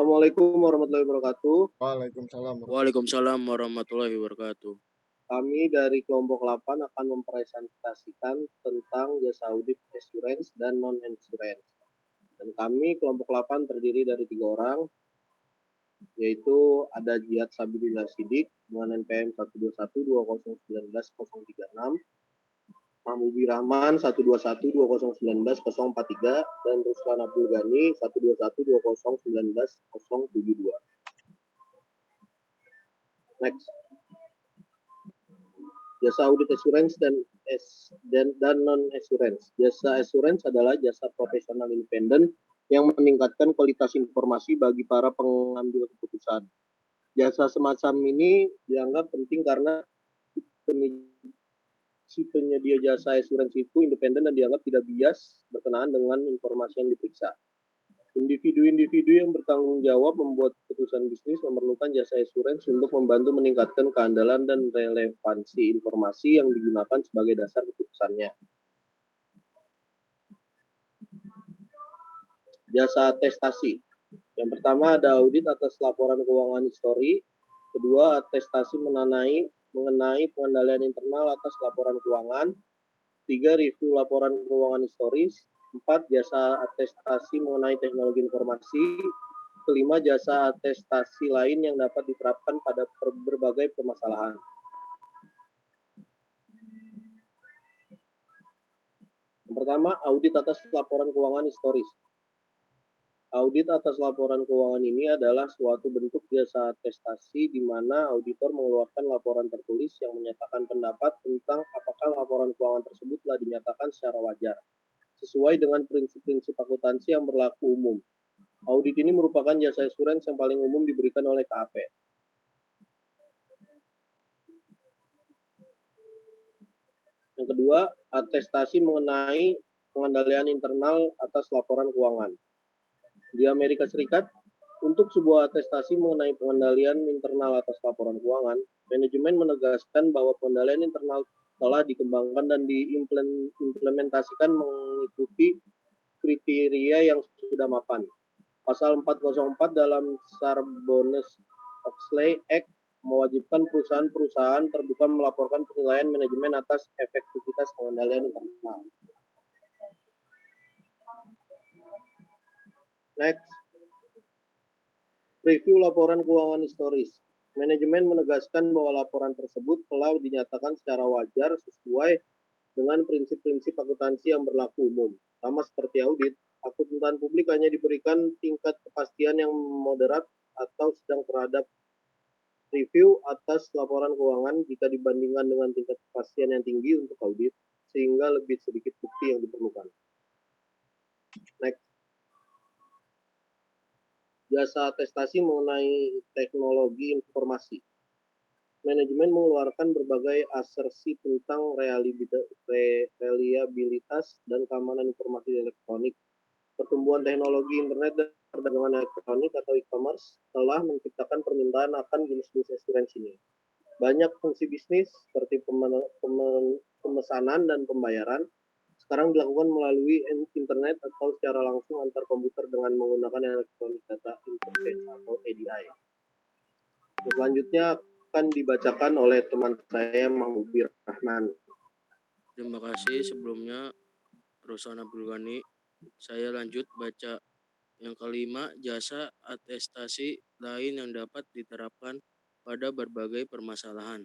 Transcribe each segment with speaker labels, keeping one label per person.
Speaker 1: Assalamualaikum warahmatullahi wabarakatuh.
Speaker 2: Waalaikumsalam.
Speaker 3: Waalaikumsalam warahmatullahi wabarakatuh.
Speaker 1: Kami dari kelompok 8 akan mempresentasikan tentang jasa audit assurance dan non-assurance. Dan kami kelompok 8 terdiri dari 3 orang, yaitu ada Jihad Sabilillah Sidik dengan NPM 1212019-036, Mahmubi Rahman 1212019-043, dan Ruslan Abdul Ghani 1212019-072. Next. Jasa audit assurance dan non-assurance. Jasa assurance adalah jasa profesional independen yang meningkatkan kualitas informasi bagi para pengambil keputusan. Jasa semacam ini dianggap penting karena si penyedia jasa assurance itu independen dan dianggap tidak bias berkenaan dengan informasi yang diperiksa. Individu-individu yang bertanggung jawab membuat keputusan bisnis memerlukan jasa assurance untuk membantu meningkatkan keandalan dan relevansi informasi yang digunakan sebagai dasar keputusannya. Jasa atestasi. Yang pertama ada audit atas laporan keuangan histori. Kedua, atestasi mengenai pengendalian internal atas laporan keuangan. 3, review laporan keuangan historis. 4, jasa atestasi mengenai teknologi informasi. 5, jasa atestasi lain yang dapat diterapkan pada berbagai permasalahan. Yang pertama, audit atas laporan keuangan historis. Audit atas laporan keuangan ini adalah suatu bentuk jasa atestasi di mana auditor mengeluarkan laporan tertulis yang menyatakan pendapat tentang apakah laporan keuangan tersebut telah dinyatakan secara wajar, sesuai dengan prinsip-prinsip akuntansi yang berlaku umum. Audit ini merupakan jasa assurance yang paling umum diberikan oleh KAP. Yang kedua, atestasi mengenai pengendalian internal atas laporan keuangan. Di Amerika Serikat, untuk sebuah atestasi mengenai pengendalian internal atas laporan keuangan, manajemen menegaskan bahwa pengendalian internal telah dikembangkan dan diimplementasikan mengikuti kriteria yang sudah mapan. Pasal 404 dalam Sarbanes-Oxley Act mewajibkan perusahaan-perusahaan terbuka melaporkan penilaian manajemen atas efektivitas pengendalian internal. Next. Review laporan keuangan historis. Manajemen menegaskan bahwa laporan tersebut telah dinyatakan secara wajar sesuai dengan prinsip-prinsip akuntansi yang berlaku umum. Sama seperti audit, akuntan publik hanya diberikan tingkat kepastian yang moderat atau sedang terhadap review atas laporan keuangan jika dibandingkan dengan tingkat kepastian yang tinggi untuk audit, sehingga lebih sedikit bukti yang diperlukan. Next. Jasa atestasi mengenai teknologi informasi. Manajemen mengeluarkan berbagai asersi tentang reliabilitas dan keamanan informasi elektronik. Pertumbuhan teknologi internet dan perdagangan elektronik atau e-commerce telah menciptakan permintaan akan jenis-jenis assurance ini. Banyak fungsi bisnis seperti pemesanan dan pembayaran sekarang dilakukan melalui internet atau secara langsung antar komputer dengan menggunakan Electronic Data Interchange atau EDI. Selanjutnya akan dibacakan oleh teman saya, Mahmubi Rahman.
Speaker 3: Terima kasih sebelumnya, Ruslan Abdul Ghani. Saya lanjut baca yang kelima, jasa atestasi lain yang dapat diterapkan pada berbagai permasalahan.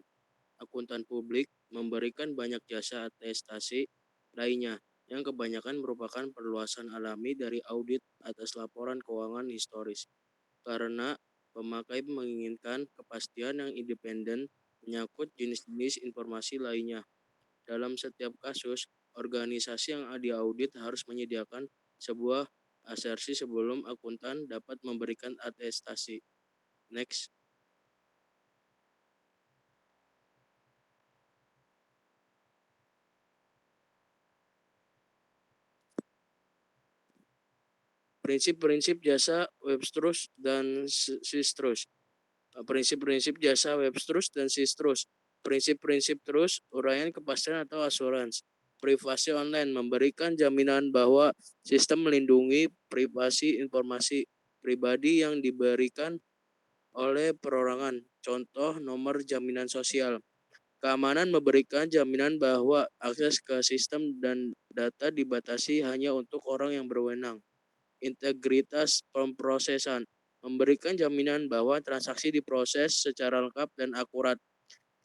Speaker 3: Akuntan publik memberikan banyak jasa atestasi lainnya yang kebanyakan merupakan perluasan alami dari audit atas laporan keuangan historis. Karena pemakai menginginkan kepastian yang independen menyangkut jenis-jenis informasi lainnya. Dalam setiap kasus, organisasi yang diaudit harus menyediakan sebuah asersi sebelum akuntan dapat memberikan atestasi. Next. Prinsip-prinsip jasa Webstrus dan Sistrus. Prinsip-prinsip jasa Webstrus dan Sistrus. Prinsip-prinsip terus, uraian kepastian atau asuransi. Privasi online memberikan jaminan bahwa sistem melindungi privasi informasi. pribadi yang diberikan oleh perorangan. Contoh nomor jaminan sosial. Keamanan memberikan jaminan bahwa akses ke sistem dan data dibatasi hanya untuk orang yang berwenang. Integritas pemrosesan memberikan jaminan bahwa transaksi diproses secara lengkap dan akurat.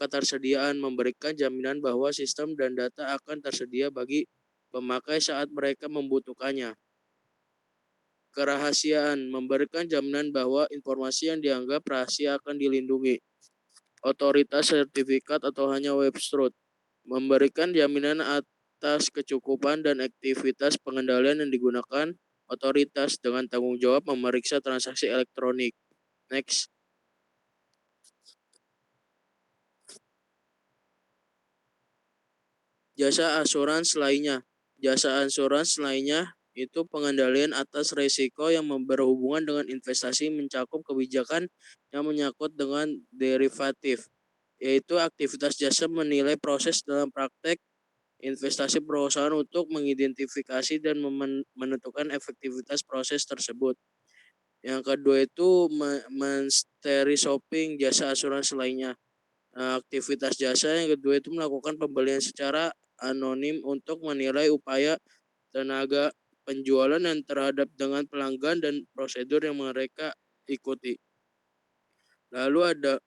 Speaker 3: Ketersediaan memberikan jaminan bahwa sistem dan data akan tersedia bagi pemakai saat mereka membutuhkannya. Kerahasiaan memberikan jaminan bahwa informasi yang dianggap rahasia akan dilindungi. Otoritas sertifikat atau hanya web truth memberikan jaminan atas kecukupan dan aktivitas pengendalian yang digunakan otoritas dengan tanggung jawab memeriksa transaksi elektronik. Next. Jasa asurans lainnya. Jasa asurans lainnya itu pengendalian atas risiko yang berhubungan dengan investasi mencakup kebijakan yang menyangkut dengan derivatif, yaitu aktivitas jasa menilai proses dalam praktek investasi perusahaan untuk mengidentifikasi dan menentukan efektivitas proses tersebut. Yang kedua itu mystery shopping jasa asuransi lainnya. Nah, aktivitas jasa yang kedua itu melakukan pembelian secara anonim untuk menilai upaya tenaga penjualan yang terhadap dengan pelanggan dan prosedur yang mereka ikuti. Lalu ada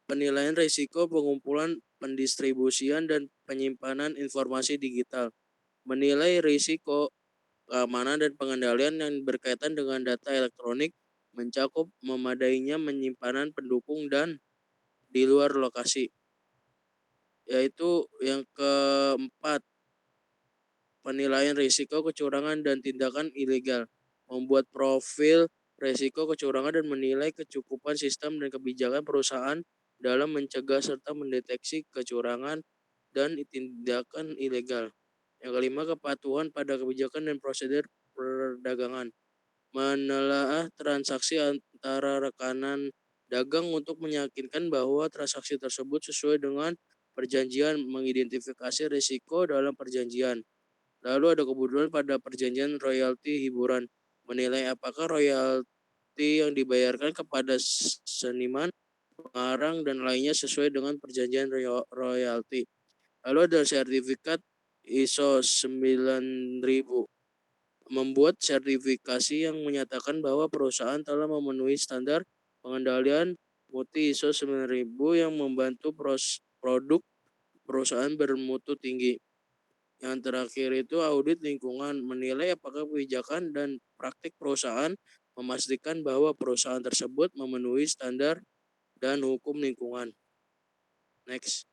Speaker 3: penilaian risiko pengumpulan, pendistribusian, dan penyimpanan informasi digital. Menilai risiko keamanan dan pengendalian yang berkaitan dengan data elektronik mencakup memadainya penyimpanan pendukung dan di luar lokasi. Yaitu yang keempat, penilaian risiko kecurangan dan tindakan ilegal. Membuat profil risiko kecurangan dan menilai kecukupan sistem dan kebijakan perusahaan dalam mencegah serta mendeteksi kecurangan dan tindakan ilegal. Yang kelima, kepatuhan pada kebijakan dan prosedur perdagangan. Menelaah transaksi antara rekanan dagang untuk meyakinkan bahwa transaksi tersebut sesuai dengan perjanjian, mengidentifikasi risiko dalam perjanjian. Lalu ada kebutuhan pada perjanjian royalti hiburan, menilai apakah royalti yang dibayarkan kepada seniman, pengarang, dan lainnya sesuai dengan perjanjian royalti. Lalu ada sertifikat ISO 9000, membuat sertifikasi yang menyatakan bahwa perusahaan telah memenuhi standar pengendalian mutu ISO 9000 yang membantu produk perusahaan bermutu tinggi. Yang terakhir itu audit lingkungan, menilai apakah kebijakan dan praktik perusahaan memastikan bahwa perusahaan tersebut memenuhi standar dan hukum lingkungan. Next.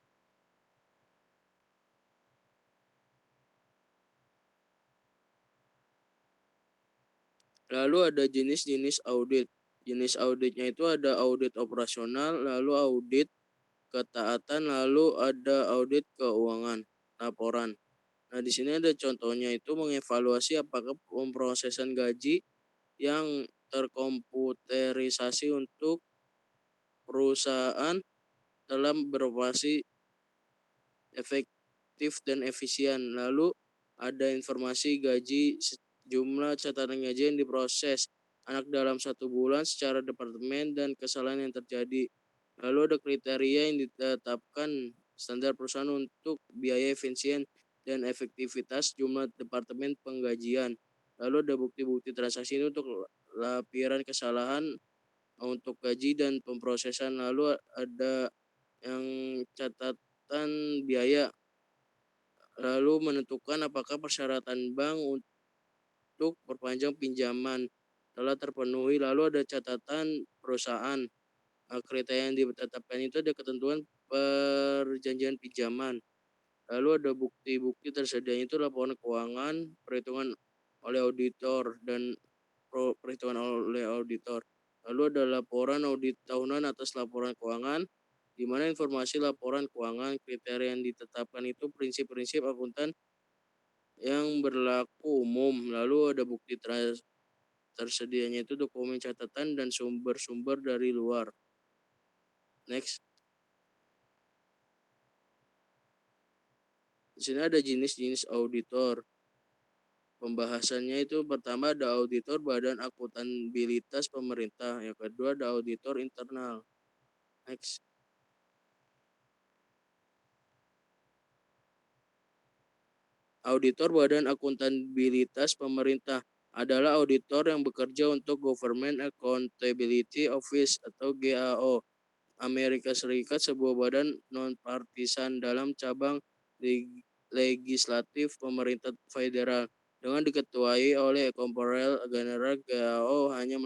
Speaker 3: Lalu ada jenis-jenis audit. Jenis auditnya itu ada audit operasional, lalu audit ketaatan, lalu ada audit keuangan, laporan. Nah, di sini ada contohnya itu mengevaluasi apakah pemrosesan gaji yang terkomputerisasi untuk perusahaan dalam beroperasi efektif dan efisien. Lalu ada informasi gaji, jumlah catatan gaji yang diproses anak dalam 1 bulan secara departemen dan kesalahan yang terjadi. Lalu ada kriteria yang ditetapkan standar perusahaan untuk biaya efisien dan efektivitas jumlah departemen penggajian. Lalu ada bukti-bukti transaksi ini untuk lapiran kesalahan untuk gaji dan pemrosesan. Lalu ada yang catatan biaya, lalu menentukan apakah persyaratan bank untuk perpanjang pinjaman telah terpenuhi. Lalu ada catatan perusahaan. Kriteria yang ditetapkan itu ada ketentuan perjanjian pinjaman. Lalu ada bukti-bukti tersedianya itu laporan keuangan, perhitungan oleh auditor dan perhitungan oleh auditor. Lalu ada laporan audit tahunan atas laporan keuangan, di mana informasi laporan keuangan, kriteria yang ditetapkan itu prinsip-prinsip akuntan yang berlaku umum. Lalu ada bukti tersedianya itu dokumen catatan dan sumber-sumber dari luar. Next. Di sini ada jenis-jenis auditor. Pembahasannya itu pertama ada auditor Badan Akuntabilitas Pemerintah, yang kedua ada auditor internal. Next. Auditor Badan Akuntabilitas Pemerintah adalah auditor yang bekerja untuk Government Accountability Office atau GAO Amerika Serikat, sebuah badan non-partisan dalam cabang legislatif pemerintah federal. Dengan diketuai oleh Kompolres General, GAO hanya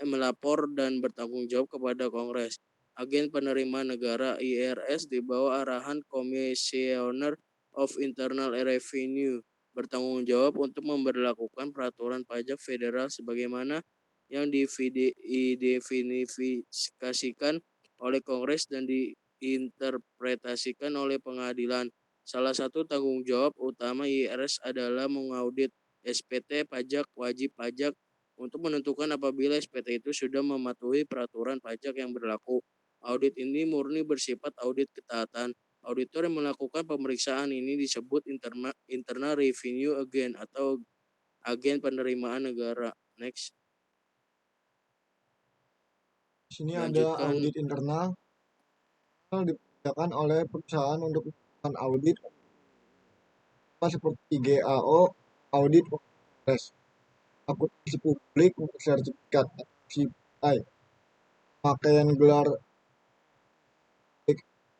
Speaker 3: melapor dan bertanggung jawab kepada Kongres. Agen penerimaan negara IRS di bawah arahan Commissioner of Internal Revenue bertanggung jawab untuk memberlakukan peraturan pajak federal sebagaimana yang didefinisikan oleh Kongres dan diinterpretasikan oleh pengadilan. Salah satu tanggung jawab utama IRS adalah mengaudit SPT pajak wajib pajak untuk menentukan apabila SPT itu sudah mematuhi peraturan pajak yang berlaku. Audit ini murni bersifat audit ketaatan. Auditor yang melakukan pemeriksaan ini disebut internal revenue agent atau agen penerimaan negara. Next.
Speaker 2: Di sini ada
Speaker 3: Lanjutkan.
Speaker 2: audit internal dikerjakan oleh perusahaan untuk melakukan audit seperti GAO, audit Kongres, akuntansi publik bersertifikat CPI, pakaian gelar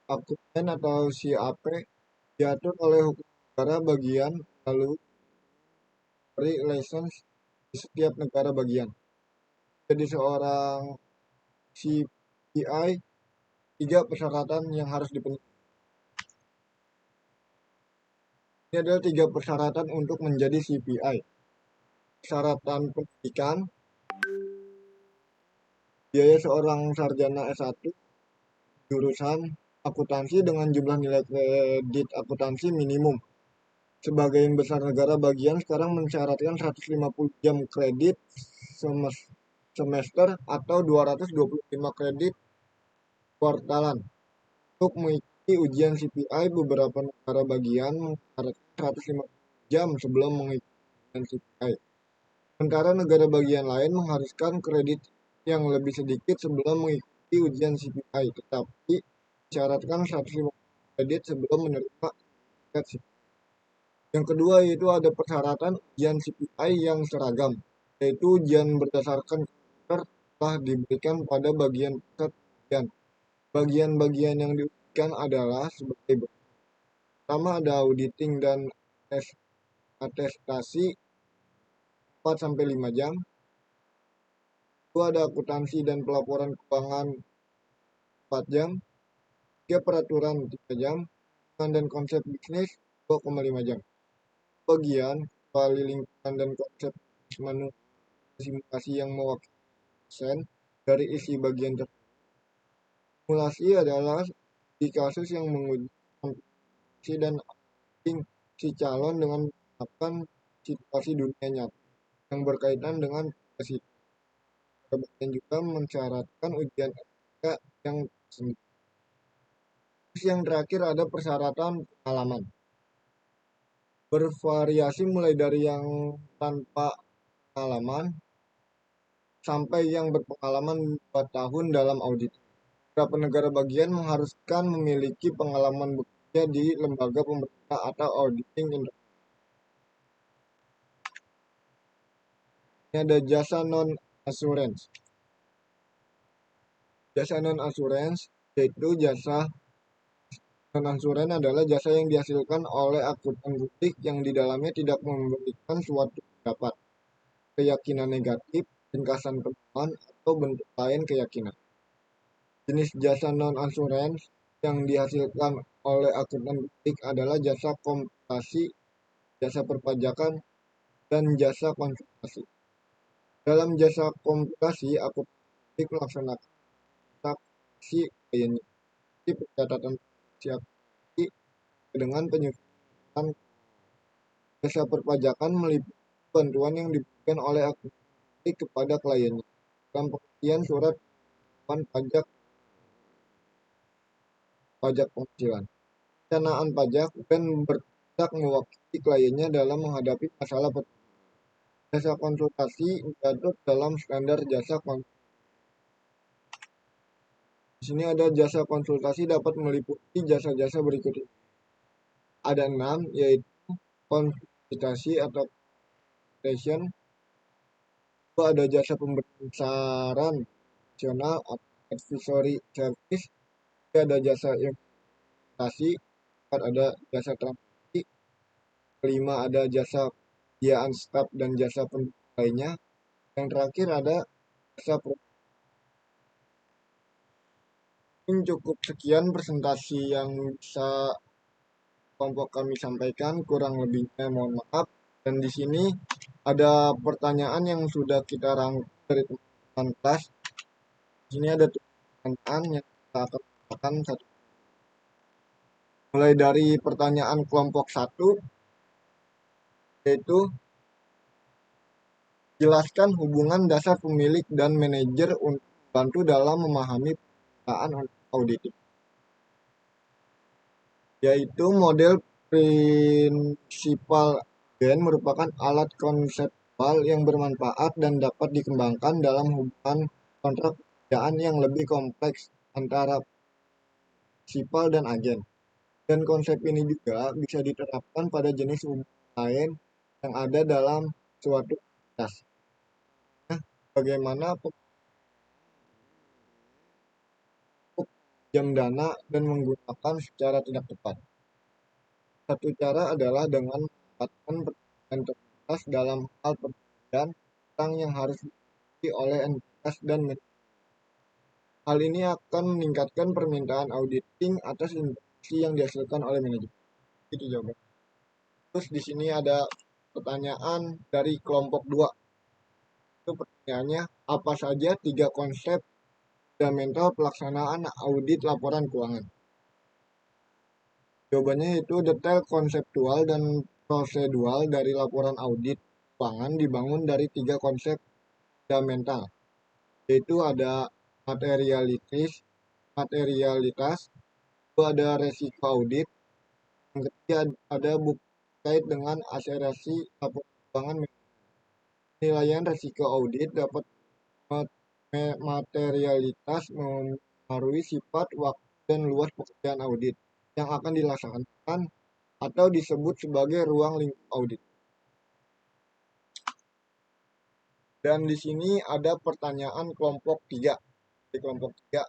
Speaker 2: akuntan atau CAP diatur oleh hukum negara bagian lalu dari license di setiap negara bagian. Jadi seorang CPI, 3 persyaratan yang harus dipenuhi. Ini adalah 3 persyaratan untuk menjadi CPI. Persyaratan pendidikan, biaya seorang sarjana S1 jurusan akuntansi dengan jumlah nilai kredit akuntansi minimum. Sebagian besar negara bagian sekarang mensyaratkan 150 jam kredit semester atau 225 kredit kuartalan. Untuk mengikuti ujian CPI, beberapa negara bagian mensyaratkan 150 jam sebelum mengikuti ujian CPI. Sementara negara bagian lain mengharuskan kredit yang lebih sedikit sebelum mengikuti ujian CPI, tetapi syaratkan 150 kredit sebelum menerima sertifikat CPI. Yang kedua yaitu ada persyaratan ujian CPI yang seragam, yaitu ujian berdasarkan karakter telah diberikan pada bagian pusat ujian. Bagian-bagian yang diujikan adalah sebagai berikut. Pertama ada auditing dan atestasi 4-5 jam. Kedua ada akuntansi dan pelaporan keuangan 4 jam. 3 peraturan 3 jam. Dan konsep bisnis 2,5 jam. Bagian kecuali lingkungan dan konsep manusia simulasi yang mewakili persen dari isi bagian tersebut. Simulasi adalah di kasus yang menguji kompetensi dan acting si calon dengan menerapkan situasi dunia nyata yang berkaitan dengan tugas itu. Bagian juga mensyaratkan ujian etika yang tersendiri. Terus yang terakhir ada persyaratan pengalaman. Bervariasi mulai dari yang tanpa pengalaman sampai yang berpengalaman 2 tahun dalam audit. Beberapa negara bagian mengharuskan memiliki pengalaman bekerja di lembaga pemerintah atau auditing internal. Ini ada jasa non-assurance. Jasa non-assurance yaitu jasa non-assurance adalah jasa yang dihasilkan oleh akuntan publik yang di dalamnya tidak memberikan suatu pendapat, keyakinan negatif, ringkasan pedoman, atau bentuk lain keyakinan. Jenis jasa non-assurance yang dihasilkan oleh akuntan publik adalah jasa komputasi, jasa perpajakan, dan jasa konsultasi. Dalam jasa komputasi, akuntan publik melaksanakan transaksi kliennya, pencatatan transaksi dengan penyusunan. Jasa perpajakan meliputi bantuan yang diberikan oleh akuntan publik kepada kliennya dalam pengertian surat pajak penghasilan, perencanaan pajak, dan tidak mewakili kliennya dalam menghadapi masalah jasa konsultasi diatur dalam standar jasa konsultasi. Di sini ada jasa konsultasi dapat meliputi jasa-jasa berikut ini. Ada 6, yaitu konsultasi atau consultation. Ada jasa pemberian saran profesional atau advisory service. Ada jasa investasi. Ada jasa transaksi. Kelima ada jasa penyediaan staf dan jasa pendukung lainnya. Yang terakhir ada jasa Mungkin cukup sekian presentasi yang bisa kelompok kami sampaikan, kurang lebihnya mohon maaf. Dan di sini ada pertanyaan yang sudah kita rangkum dari teman-teman kelas. Di sini ada pertanyaan yang kita akan bacakan satu. Mulai dari pertanyaan kelompok 1, yaitu jelaskan hubungan dasar pemilik dan manajer untuk membantu dalam memahami perusahaan untuk auditing. Yaitu model prinsipal gen merupakan alat konseptual yang bermanfaat dan dapat dikembangkan dalam hubungan kontrak pekerjaan yang lebih kompleks antara prinsipal dan agen. Dan konsep ini juga bisa diterapkan pada jenis hubungan lain yang ada dalam suatu aktivitas. Nah, bagaimana jam dana dan menggunakan secara tidak tepat. Satu cara adalah dengan menempatkan perjanjian terbatas dalam hal perjanjian utang yang harus dimiliki oleh entitas dan hal ini akan meningkatkan permintaan auditing atas informasi yang dihasilkan oleh manajemen. Itu jawaban. Terus di sini ada pertanyaan dari kelompok 2. Itu pertanyaannya, apa saja 3 konsep fundamental pelaksanaan audit laporan keuangan? Jawabannya itu detail konseptual dan prosedural dari laporan audit keuangan dibangun dari 3 konsep fundamental, yaitu ada materialitas, itu ada resiko audit, yang ketiga ada bukti terkait dengan aserasi laporan keuangan. Penilaian resiko audit dapat materialitas mempengaruhi sifat, waktu, dan luas pekerjaan audit yang akan dilaksanakan atau disebut sebagai ruang lingkup audit. Dan di sini ada pertanyaan kelompok 3. Di kelompok 3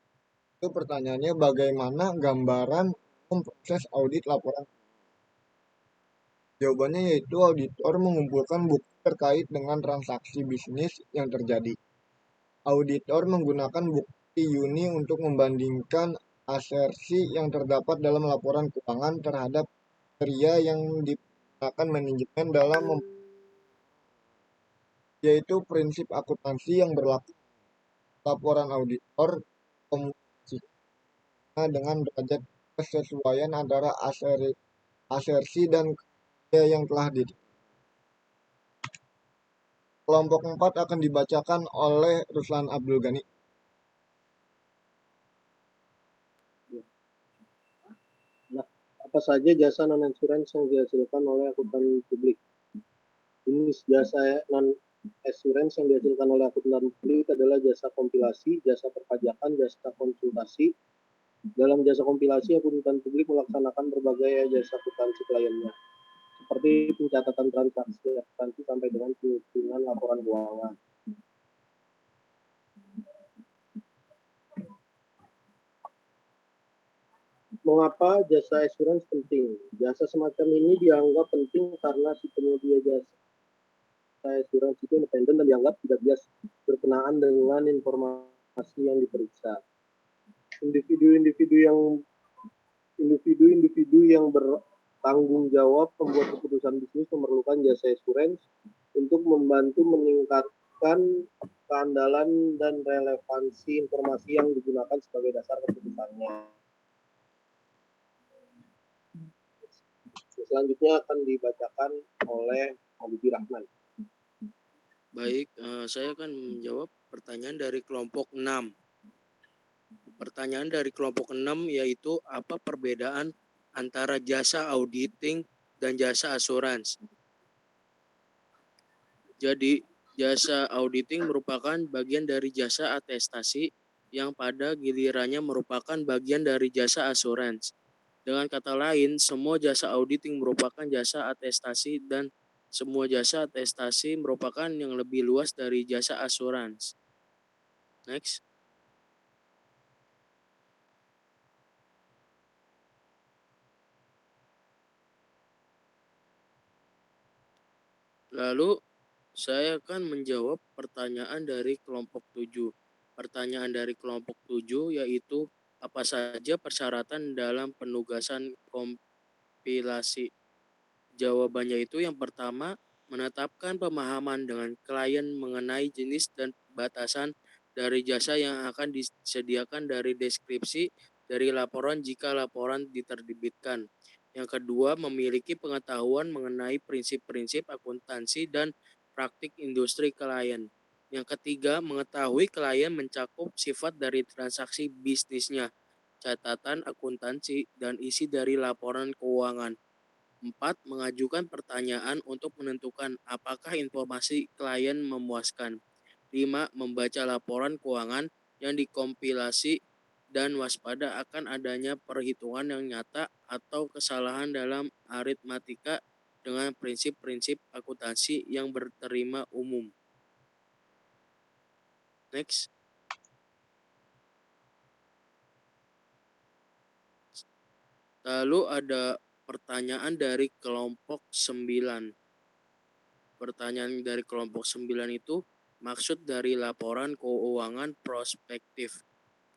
Speaker 2: itu pertanyaannya, bagaimana gambaran proses audit laporan? Jawabannya yaitu auditor mengumpulkan bukti terkait dengan transaksi bisnis yang terjadi. Auditor menggunakan bukti Uni untuk membandingkan asersi yang terdapat dalam laporan keuangan terhadap kriteria yang digunakan manajemen dalam yaitu prinsip akuntansi yang berlaku. Laporan auditor komunikasikan dengan derajat kesesuaian antara asersi dan kriteria yang telah ditentukan. Kelompok 4 akan dibacakan oleh Ruslan Abdul Ghani.
Speaker 1: Nah, apa saja jasa non-insurance yang dihasilkan oleh akuntan publik? Jenis jasa non-insurance yang dihasilkan oleh akuntan publik adalah jasa kompilasi, jasa perpajakan, jasa konsultasi. Dalam jasa kompilasi, akuntan publik melaksanakan berbagai jasa akuntansi kliennya, seperti pencatatan transaksi akuntansi sampai dengan penyusunan laporan keuangan. Mengapa jasa assurance penting? Jasa semacam ini dianggap penting karena si penyedia jasa assurance itu independen dan dianggap tidak bias berkenaan dengan informasi yang diperiksa. Individu-individu yang bertanggung jawab membuat keputusan bisnis memerlukan jasa assurance untuk membantu meningkatkan keandalan dan relevansi informasi yang digunakan sebagai dasar keputusannya. Selanjutnya akan dibacakan oleh Habibie Rahman.
Speaker 3: Baik, saya akan menjawab pertanyaan dari kelompok 6. Pertanyaan dari kelompok 6 yaitu apa perbedaan antara jasa auditing dan jasa asuransi. Jadi, jasa auditing merupakan bagian dari jasa atestasi yang pada gilirannya merupakan bagian dari jasa asuransi. Dengan kata lain, semua jasa auditing merupakan jasa atestasi dan semua jasa atestasi merupakan yang lebih luas dari jasa asuransi. Next. Lalu, saya akan menjawab pertanyaan dari kelompok 7. Pertanyaan dari kelompok 7 yaitu apa saja persyaratan dalam penugasan kompilasi. Jawabannya itu yang pertama, menetapkan pemahaman dengan klien mengenai jenis dan batasan dari jasa yang akan disediakan dari deskripsi dari laporan jika laporan diterbitkan. Yang kedua, memiliki pengetahuan mengenai prinsip-prinsip akuntansi dan praktik industri klien. Yang ketiga, mengetahui klien mencakup sifat dari transaksi bisnisnya, catatan akuntansi, dan isi dari laporan keuangan. 4. Mengajukan pertanyaan untuk menentukan apakah informasi klien memuaskan. 5. Membaca laporan keuangan yang dikompilasi dan waspada akan adanya perhitungan yang nyata atau kesalahan dalam aritmatika dengan prinsip-prinsip akuntansi yang berterima umum. Next. Lalu ada pertanyaan dari kelompok 9. Pertanyaan dari kelompok 9 itu, maksud dari laporan keuangan prospektif.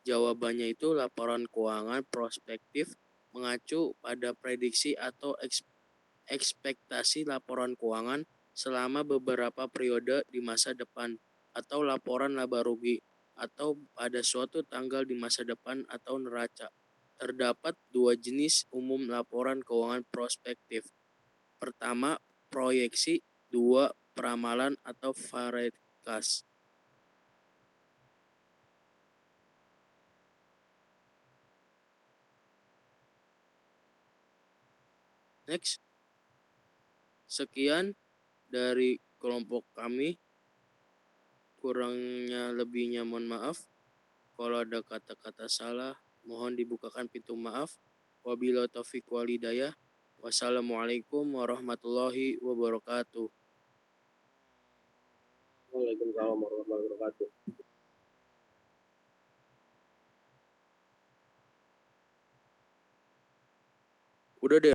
Speaker 3: Jawabannya itu laporan keuangan prospektif mengacu pada prediksi atau ekspektasi laporan keuangan selama beberapa periode di masa depan atau laporan laba rugi atau pada suatu tanggal di masa depan atau neraca. Terdapat dua jenis umum laporan keuangan prospektif. Pertama, proyeksi. Dua, peramalan atau forecast. Next. Sekian dari kelompok kami. Kurangnya lebihnya mohon maaf. Kalau ada kata-kata salah, mohon dibukakan pintu maaf. Wabillahi taufiq wal hidayah. Wassalamualaikum warahmatullahi wabarakatuh.
Speaker 1: Waalaikumsalam warahmatullahi wabarakatuh.
Speaker 3: Udah deh.